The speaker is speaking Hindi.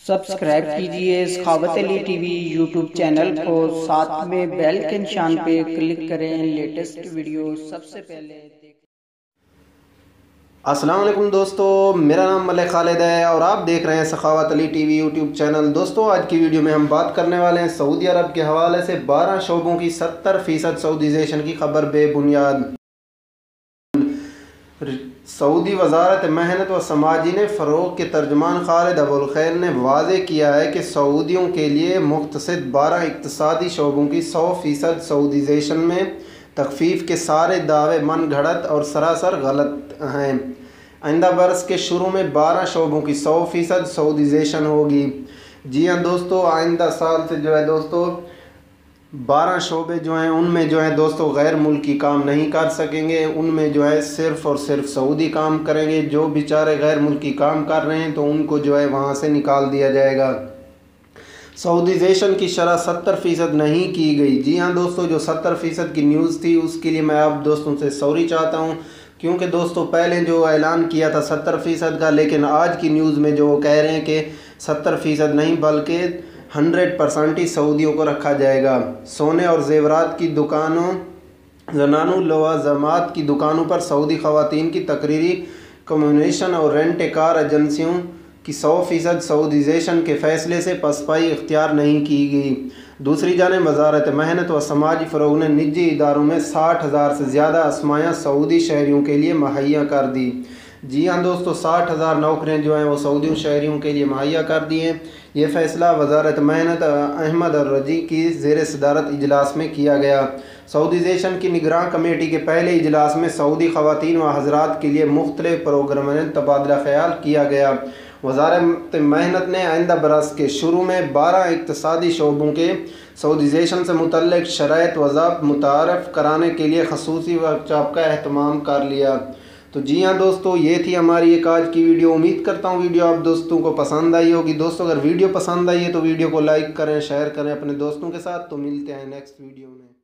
सब्सक्राइब कीजिए सखावत अली टीवी यूट्यूब चैनल को, साथ में बेल के निशान पे क्लिक करें लेटेस्ट वीडियो सबसे पहले देखें। अस्सलाम वालेकुम दोस्तों, मेरा नाम मलिक खालिद है और आप देख रहे हैं सखावत अली टीवी यूट्यूब चैनल। दोस्तों, आज की वीडियो में हम बात करने वाले हैं सऊदी अरब के हवाले से 12 शोबों की 70% सऊदीजेशन की खबर बेबुनियाद। सऊदी वजारत मेहनत व समाजी ने फ़रोग़ के तर्जमान खालिद अबुल खैर ने वाज़े किया है कि सऊदियों के लिए मुख्तसद 12 इक़्तिसादी शोबों की 100% सऊदीजेशन में तख़फ़ीफ़ के सारे दावे मन घड़त और सरासर गलत हैं। आइंदा बरस के शुरू में 12 शोबों की 100% सऊदीजेशन होगी। जी हाँ दोस्तों, आइंदा साल से जो है दोस्तों 12 शोबे जो हैं उनमें जो है दोस्तों गैर मुल्की काम नहीं कर सकेंगे, उनमें जो है सिर्फ़ और सिर्फ सऊदी काम करेंगे। जो बेचारे गैर मुल्की काम कर रहे हैं तो उनको जो है वहाँ से निकाल दिया जाएगा। सऊदीजेशन की शरह 70% नहीं की गई। जी हाँ दोस्तों, जो 70% की न्यूज़ थी उसके लिए मैं आप दोस्तों से सॉरी चाहता हूँ, क्योंकि दोस्तों पहले जो ऐलान किया था 70% का, लेकिन आज की न्यूज़ में जो कह रहे हैं कि 70% नहीं बल्कि 100% ही सऊदियों को रखा जाएगा। सोने और जेवरात की दुकानों, ज़नानुल लवाज़मात की दुकानों पर सऊदी ख़वातीन की तकरीरी कम्युनिकेशन और रेंट कार एजेंसियों की 100% सऊदीजेशन के फ़ैसले से पसपाई इख्तियार नहीं की गई। दूसरी जानिब वजारत मेहनत व समाजी फ़रोग़ ने निजी इदारों में 60,000 से ज़्यादा असमायाँ सऊदी शहरियों के लिए मुहैया कर दी। जी हाँ दोस्तों, 60,000 नौकरियाँ जो हैं वो सऊदी शहरियों के लिए मुहैया कर दी हैं। ये फ़ैसला वजारत मेहनत अहमद रजी की ज़ेर सदारत इजलास में किया गया। सऊदीजेशन की निगरान कमेटी के पहले इजलास में सऊदी ख़वातीन व हज़रात के लिए मुख्तलिफ़ प्रोग्राम में तबादला ख्याल किया गया। वजारत मेहनत ने आइंदा बरस के शुरू में 12 इक़्तिसादी शोबों के सऊदीजेशन से मुतल्लिक़ शराइत व ज़ाब्त मुतारफ़ कराने के लिए ख़ुसूसी वर्कशॉप का अहतमाम कर लिया। तो जी हाँ दोस्तों, ये थी हमारी एक आज की वीडियो। उम्मीद करता हूँ वीडियो आप दोस्तों को पसंद आई होगी। दोस्तों, अगर वीडियो पसंद आई है तो वीडियो को लाइक करें, शेयर करें अपने दोस्तों के साथ। तो मिलते हैं नेक्स्ट वीडियो में।